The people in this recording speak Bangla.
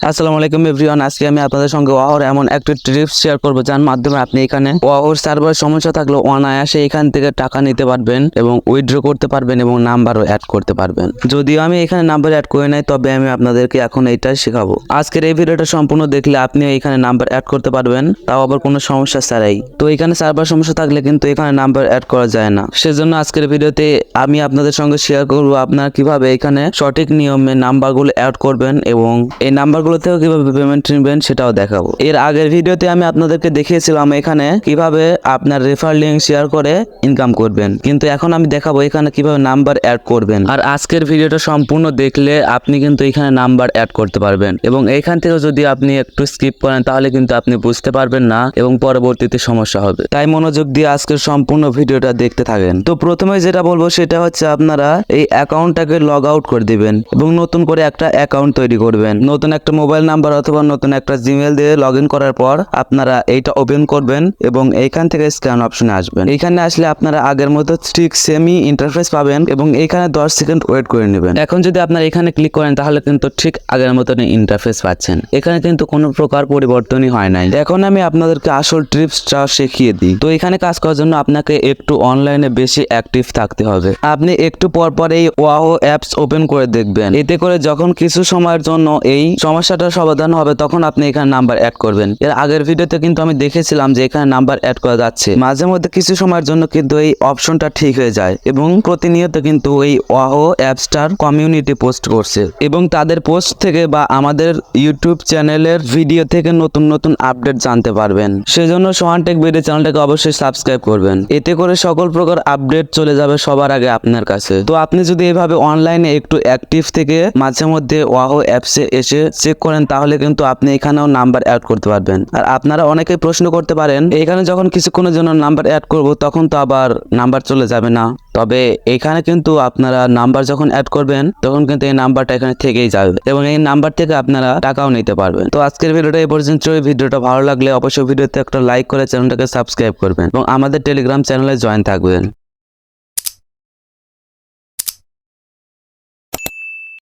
আসসালামু আলাইকুম এভরিওয়ান। আজকে আমি আপনাদের সঙ্গে ওয়াহর এমন একটা ট্রিপস শেয়ার করব যার মাধ্যমে আপনি এখানে ওয়াহর সার্ভার সমস্যা থাকলেও অনায়াসে এখান থেকে টাকা নিতে পারবেন এবং উইথড্র করতে পারবেন এবং নাম্বারও অ্যাড করতে পারবেন। যদিও আমি এখানে নাম্বার অ্যাড করে নাই, তবে আমি আপনাদেরকে এখন এইটাই শেখাবো। আজকের এই ভিডিওটা সম্পূর্ণ দেখলে আপনি এখানে নাম্বার অ্যাড করতে পারবেন, তাও আবার কোনো সমস্যা ছাড়াই। তো এখানে সার্ভার সমস্যা থাকলে কিন্তু এখানে নাম্বার অ্যাড করা যায় না। সেজন্য আজকের ভিডিওতে আমি আপনাদের সঙ্গে শেয়ার করব আপনারা কিভাবে এখানে সঠিক নিয়মে নাম্বারগুলো অ্যাড করবেন এবং এই নাম্বারগুলো থেকে কিভাবে পেমেন্ট নেবেন সেটাও দেখাবো। এর আগের ভিডিওতে আমি আপনাদেরকে দেখিয়েছিলাম এখানে কিভাবে আপনার রেফার লিংক শেয়ার করে ইনকাম করবেন, কিন্তু এখন আমি দেখাবো এখানে কিভাবে নাম্বার অ্যাড করবেন। আর আজকের ভিডিওটা সম্পূর্ণ দেখলে আপনি কিন্তু এখানে নাম্বার অ্যাড করতে পারবেন এবং এইখান থেকে যদি আপনি একটু স্কিপ করেন তাহলে কিন্তু আপনি বুঝতে পারবেন না এবং পরবর্তীতে সমস্যা হবে। তাই মনোযোগ দিয়ে আজকের সম্পূর্ণ ভিডিওটা দেখতে থাকেন। তো প্রথমে যেটা বলবো সেটা হচ্ছে আপনারা এই অ্যাকাউন্টটাকে লগ আউট করে দিবেন এবং নতুন করে একটা অ্যাকাউন্ট তৈরি করবেন। নতুন একটা মোবাইল নাম্বার অথবা নতুন একটা জিমেল দিয়ে লগ ইন করার পর আপনারা এইটা ওপেন করবেন এবং এইখান থেকে স্ক্যান অপশনে আসবেন। এইখানে আসলে আপনারা আগের মতো ঠিক সেমি ইন্টারফেস পাবেন এবং এইখানে 10 সেকেন্ড ওয়েট করে নেবেন। এখন যদি আপনারা এখানে ক্লিক করেন তাহলে কিন্তু ঠিক আগের মতন ইন্টারফেস পাচ্ছেন। এখানে কিন্তু কোনো প্রকার পরিবর্তনই হয় নাই। এখন আমি আপনাদেরকে আসল টিপসটা শিখিয়ে দিই। তো এখানে কাজ করার জন্য আপনাকে একটু অনলাইনে বেশি অ্যাক্টিভ থাকতে হবে। আপনি একটু পর পর এই ওয়াহো অ্যাপস ওপেন করে দেখবেন। এতে করে যখন কিছু সময়ের জন্য এই সমস্যাটা সমাধান হবে তখন আপনি এখানে নাম্বার অ্যাড করবেন। এর আগের ভিডিওতে কিন্তু আমি দেখেছিলাম যে এখানে নাম্বার অ্যাড করা যাচ্ছে। মাঝে মধ্যে কিছু সময়ের জন্য কিন্তু এই অপশনটা ঠিক হয়ে যায় এবং প্রতিনিয়ত কিন্তু এই ওয়াহো অ্যাপসটার কমিউনিটি পোস্ট করছে এবং তাদের পোস্ট থেকে বা আমাদের ইউটিউব চ্যানেলের ভিডিও থেকে নতুন নতুন আপডেট জানতে পারবেন। সেজন্য সোহান টেক ভিডিও চ্যানেলটাকে অবশ্যই সাবস্ক্রাইব করবেন। এতে করে সকল প্রকার আপডেট চলে যাবে সবার আগে আপনার কাছে। তো আপনি যদি এভাবে অনলাইনে একটু অ্যাক্টিভ থেকে মাঝে মধ্যে ওয়াহো অ্যাপসে এসে চেক করেন তাহলে কিন্তু আপনি এখানেও নাম্বার অ্যাড করতে পারবেন। আর আপনারা অনেকেই প্রশ্ন করতে পারেন এখানে যখন কিছুক্ষণের জন্য নাম্বার অ্যাড করব তখন তো আবার নাম্বার চলে যাবে না? তবে এখানে কিন্তু আপনারা নাম্বার যখন অ্যাড করবেন তখন কিন্তু এই নাম্বারটা এখানে থেকেই যাবে এবং এই নাম্বার থেকে আপনারা টাকাও নিতে পারবেন। তো আজকের ভিডিওটা এই পর্যন্ত। ভিডিওটা ভালো লাগলে অবশ্যই ভিডিওতে একটা লাইক করে চ্যানেলটাকে সাবস্ক্রাইব করবেন এবং আমাদের টেলিগ্রাম চ্যানেলে জয়েন থাকবেন।